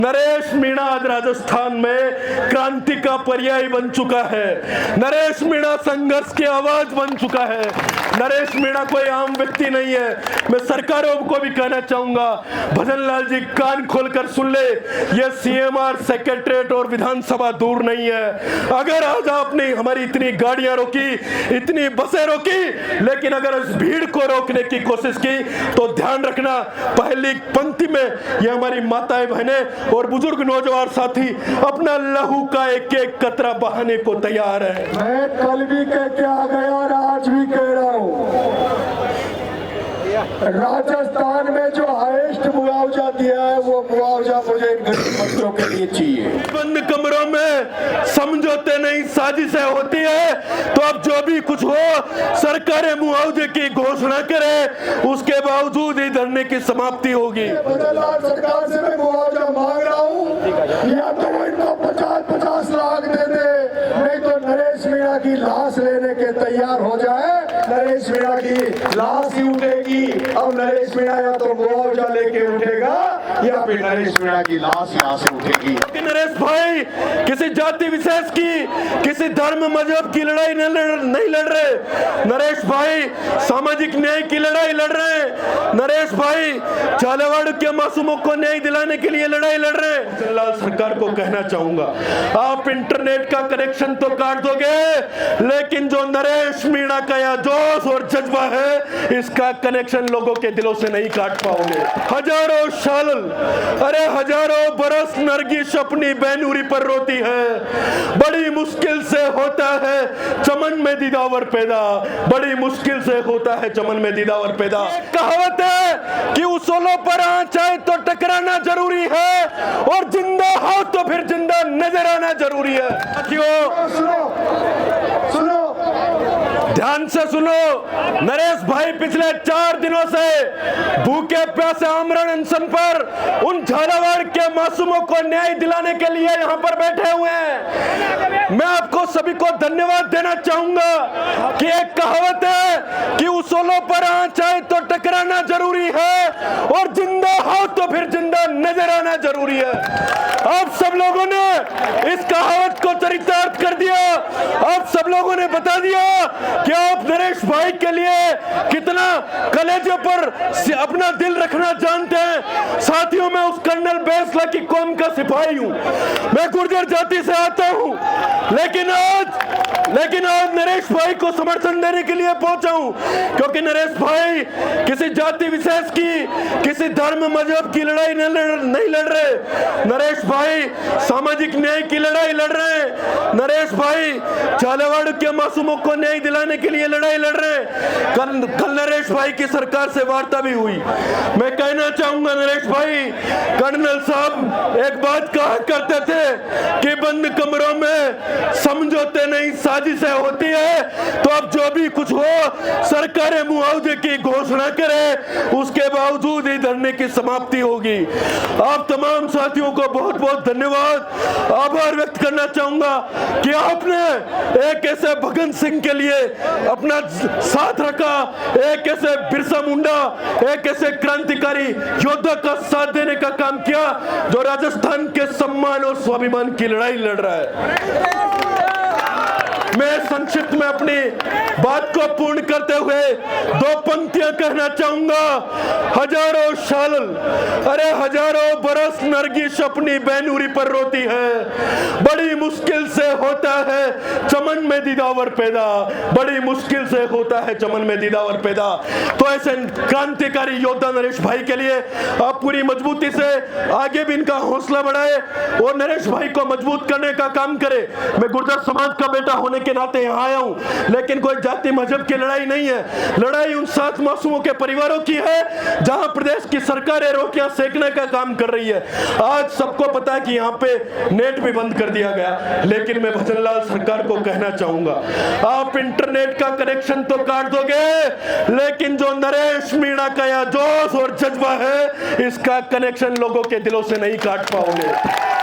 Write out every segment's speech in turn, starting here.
नरेश मीणा आज राजस्थान में क्रांति का पर्याय बन चुका है। नरेश मीणा संघर्ष की आवाज बन चुका है। नरेश मीणा कोई आम व्यक्ति नहीं है। मैं सरकारों को भी कहना चाहूंगा, भजन लाल जी कान खोलकर सुन ले, ये सीएमआर सेक्रेटरीट और विधानसभा दूर नहीं है। अगर आज आपने हमारी इतनी गाड़ियां रोकी, इतनी बसें रोकी, लेकिन अगर इस भीड़ को रोकने की कोशिश की तो ध्यान रखना, पहली पंक्ति में ये हमारी माताएं बहनें और बुजुर्ग नौजवान साथी अपना लहू का एक एक कतरा बहाने को तैयार है। मैं कल भी कह के आ गया और आज भी कह रहा हूँ, राजस्थान में जो हाईएस्ट मुआवजा दिया है वो मुआवजा मुझे इन गरीब बच्चों के लिए चाहिए। बंद कमरों में समझौते नहीं साजिशें होती है, तो अब जो भी कुछ हो सरकारें मुआवजे की घोषणा करे, उसके बावजूद ही धरने की समाप्ति होगी। सरकार से मैं मुआवजा मांग रहा हूँ, या तो वो इनको 50-50 लाख दे दे, नहीं तो नरेश मीणा की लाश लेने के तैयार हो जाए। नरेश मीणा की लाश ही उठेगी। अब नरेश मीणा या तो मुआवजा लेके उठेगा या फिर नरेश मीणा की लाश यहाँ से उठेगी। नरेश भाई किसी जाति विशेष की, किसी धर्म मजहब की लड़ाई नहीं लड़ रहे। नरेश भाई सामाजिक न्याय की लड़ाई लड़ रहे हैं। नरेश भाई झालावाड़ के मासूमों को न्याय दिलाने के लिए लड़ाई लड़ रहे हैं। लाल सरकार को कहना चाहूंगा, आप इंटरनेट का कनेक्शन तो काट दोगे, लेकिन जो नरेश मीणा का या जोश और जज्बा है, इसका कनेक्शन लोगों के दिलों से नहीं काट पाओगे। हजारों साल, अरे हजारों बरस नरगिस अपनी बैनूरी पर रोती है। बड़ी मुश्किल से होता है चमन में दीदावर पैदा, बड़ी मुश्किल से होता है चमन में दीदावर पैदा। कहावत है कि उसूलों पर आंच आए तो टकराना जरूरी है, और जिंदा हो तो फिर जिंदा नजर आना जरूरी है। क्यों? सुनो, ध्यान से सुनो, नरेश भाई पिछले 4 दिनों से भूखे प्यासे आमरण अनशन पर उन झालावाड़ के मासूमों को न्याय दिलाने के लिए यहाँ पर बैठे हुए हैं। मैं आपको सभी को धन्यवाद देना चाहूंगा कि एक कहावत है कि उसूलों पर आंच आए तो टकराना जरूरी है, और जिंदा हो तो फिर जिंदा नजर आना जरूरी है। आप सब लोगों ने इस कहावत को चरितार्थ कर दिया। आप सब लोगों ने बता दिया कि आप नरेश भाई के लिए कितना कलेजे पर अपना दिल रखना जानते हैं। साथियों, मैं उस कर्नल बैसला की कौम का सिपाही हूं, मैं गुर्जर जाति से आता हूं, लेकिन आज नरेश भाई को समर्थन देने के लिए पहुंचा हूं, क्योंकि नरेश भाई किसी जाति विशेष की, किसी धर्म मजहब की लड़ाई नहीं लड़ रहे। नरेश भाई सामाजिक न्याय की लड़ाई लड़ रहे हैं। नरेश भाई झालावाड़ के मासूमों को न्याय दिलाने के लिए लड़ाई लड़ रहे हैं। कल नरेश भाई की सरकार से वार्ता भी हुई। मैं कहना चाहूंगा नरेश भाई, कर्नल साहब एक बात कहा करते थे कि बंद कमरों में समझौते नहीं साजिशें होती है, तो अब जो भी कुछ हो सरकारें मुआवजे की घोषणा करे, उसके बावजूद ही धरने की समाप्ति होगी। आप तमाम साथियों को बहुत बहुत धन्यवाद, आभार व्यक्त करना चाहूंगा कि आपने एक ऐसे भगत सिंह के लिए अपना साथ रखा, एक ऐसे बिरसा मुंडा, एक ऐसे क्रांतिकारी योद्धा का साथ देने का काम किया, जो राजस्थान के सम्मान और स्वाभिमान की लड़ाई लड़ रहा है। मैं संक्षिप्त में अपनी बात को पूर्ण करते हुए 2 पंक्तियां कहना चाहूंगा। हजारों साल, अरे हजारों बरस नरगिस अपनी बैनूरी पर रोती है। बड़ी मुश्किल से होता है चमन में दीदावर पैदा, बड़ी मुश्किल से होता है चमन में दीदावर पैदा। तो ऐसे क्रांतिकारी योद्धा नरेश भाई के लिए आप पूरी मजबूती से आगे भी इनका हौसला बढ़ाए और नरेश भाई को मजबूत करने का काम करे। मैं गुर्जर समाज का बेटा होने के नाते यहाँ आया हूँ, लेकिन कोई जाति मजहब की लड़ाई नहीं है। लड़ाई उन 7 मासूमों के परिवारों की है, जहाँ प्रदेश की सरकारें रोटियां सेकने का काम कर रही है। आज सबको पता है कि यहाँ पे नेट भी बंद कर दिया गया, लेकिन मैं भजन लाल सरकार को कहना चाहूंगा, आप इंटरनेट का कनेक्शन तो काट दोगे, लेकिन जो नरेश मीणा का या जोश और जज्बा है, इसका कनेक्शन लोगों के दिलों से नहीं काट पाओगे।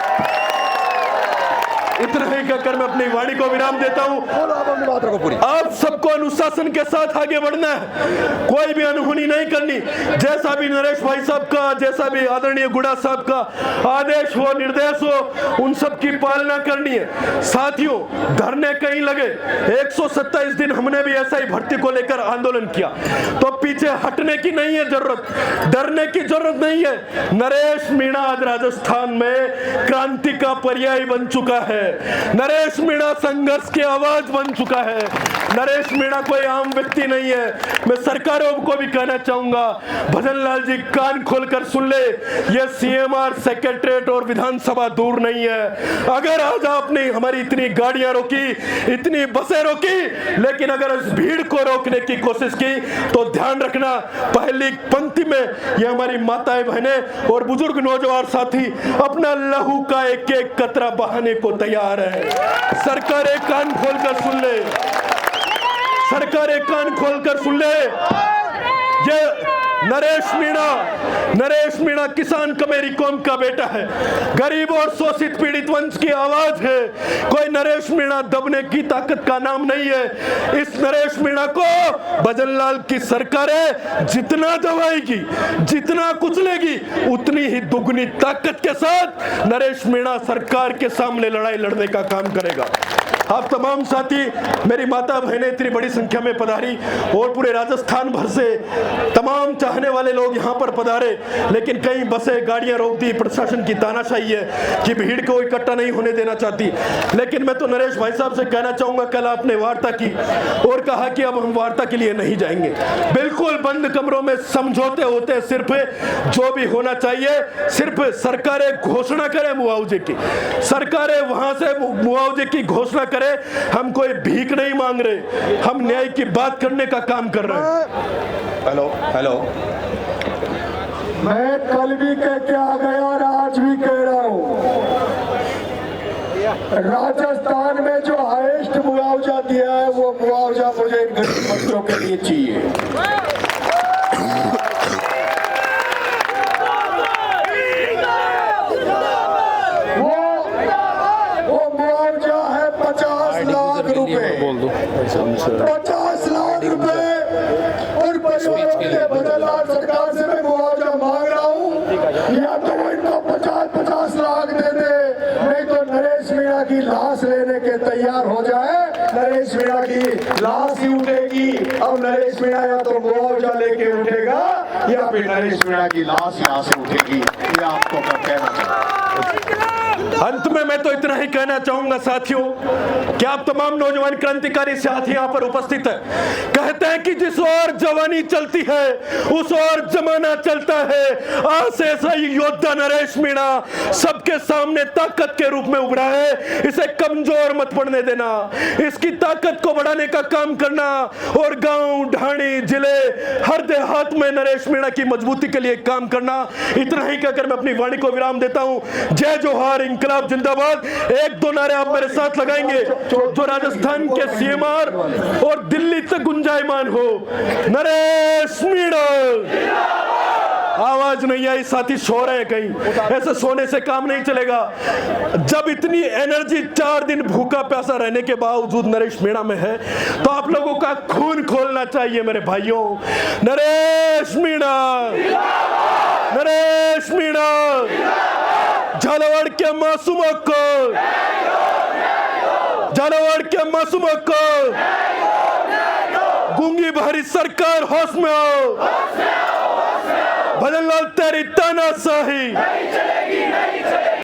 इतना ही कहकर मैं अपनी वाणी को विराम देता हूं। आप सबको अनुशासन के साथ आगे बढ़ना है, कोई भी अनहोनी नहीं करनी। जैसा भी नरेश भाई साहब का, जैसा भी आदरणीय गुड़ा साहब का आदेश हो, निर्देश हो, उन सब की पालना करनी है। साथियों, धरने कहीं लगे, 127 दिन हमने भी ऐसा ही भर्ती को लेकर आंदोलन किया, तो पीछे हटने की नहीं है जरूरत, डरने की जरूरत नहीं है। नरेश मीणा आज राजस्थान में क्रांति का पर्याय बन चुका है। नरेश मीणा संघर्ष की आवाज बन चुका है। नरेश मीणा कोई आम व्यक्ति नहीं है। मैं सरकारों को भी कहना चाहूंगा, भजन लाल जी कान खोलकर सुन ले, ये सीएमआर सेक्रेटरीट और विधानसभा दूर नहीं है। अगर आज आपने हमारी इतनी गाड़ियां रोकी, इतनी बसें रोकी, लेकिन अगर इस भीड़ को रोकने की कोशिश की, तो ध्यान रखना पहली पंक्ति में ये हमारी माताएं, बहनें और बुजुर्ग नौजवान साथी अपना लहू का एक एक कतरा बहाने को तैयार है। सरकारें कान खोलकर सुन ले, सरकारें कान खोलकर सुन ले। ये नरेश मीणा किसान कमेरी कौम का बेटा है, गरीब और शोषित पीड़ित वंश की आवाज है। कोई नरेश मीणा दबने की ताकत का नाम नहीं है। इस नरेश मीणा को भजन लाल की सरकारें जितना दबाएगी, जितना कुचलेगी, उतनी ही दुगनी ताकत के साथ नरेश मीणा सरकार के सामने लड़ाई लड़ने का काम करेगा। आप तमाम साथी, मेरी माता बहनें इतनी बड़ी संख्या में पधारी और पूरे राजस्थान भर से तमाम चाहने वाले लोग यहाँ पर पधारे, लेकिन कई बसें गाड़ियां रोक दी। प्रशासन की तानाशाही है कि भीड़ को इकट्ठा नहीं होने देना चाहती। लेकिन मैं तो नरेश भाई साहब से कहना चाहूंगा, कल आपने वार्ता की और कहा कि अब हम वार्ता के लिए नहीं जाएंगे। बिल्कुल बंद कमरों में समझौते होते, सिर्फ जो भी होना चाहिए, सिर्फ सरकारें घोषणा करें मुआवजे की, सरकारें वहां से मुआवजे की घोषणा करें। हम कोई भीख नहीं मांग रहे, हम न्याय की बात करने का काम कर रहे हैं। हेलो, मैं कल भी कह के आ गया और आज भी कह रहा हूं, राजस्थान में जो हाईएस्ट मुआवजा दिया है, वो मुआवजा मुझे इन गरीब बच्चों के लिए चाहिए। वो मुआवजा है 50 लाख रुपए, 50 लाख रुपए। और परिवारों के भजन लाल सरकार से मैं मुआवजा मांग रहा हूँ, या तो वो इनको 50-50 लाख दे दे, नहीं तो नरेश मीणा की लाश लेने के तैयार हो जाए। नरेश मीणा की लाश ही उठेगी। अब नरेश मीणा या तो मुआवजा लेके उठेगा, या फिर नरेश मीणा की लाश यहाँ से उठेगी। ये आपको मैं कहना चाहूँ। अंत में मैं तो इतना ही कहना चाहूंगा साथियों, कि आप तमाम नौजवान क्रांतिकारी साथी यहाँ पर उपस्थित है। कहते हैं कि जिस ओर जवानी चलती है उस ओर जमाना चलता है। आज से ऐसा ही योद्धा नरेश मीणा सबके सामने ताकत के रूप में उभरा है। इसे कमजोर मत पड़ने देना, इसकी ताकत को बढ़ाने का काम करना और गांव, ढाणी, जिले, हर देहात में नरेश मीणा की मजबूती के लिए काम करना। इतना ही कहकर मैं अपनी वाणी को विराम देता हूं। जय जोहार, इंकलाब जिंदाबाद। एक दो नारे आप मेरे साथ लगाएंगे जो राजस्थान के सीएमआर और दिल्ली तक गुंजायमान हो। नरेश मीणा। आवाज नहीं आई, साथी सो रहे हैं कहीं, ऐसे सोने से काम नहीं चलेगा। जब इतनी एनर्जी 4 दिन भूखा प्यासा रहने के बावजूद नरेश मीणा में है, तो आप लोगों का खून खोलना चाहिए मेरे भाइयों। नरेश मीणा, नरेश मीणा, झालावाड़ के मासूमों को, झालावाड़ के मासूमों को, गूंगी बहरी सरकार होश में आओ। भजन लाल तेरी तानाशाही नहीं चलेगी, नहीं चलेगी।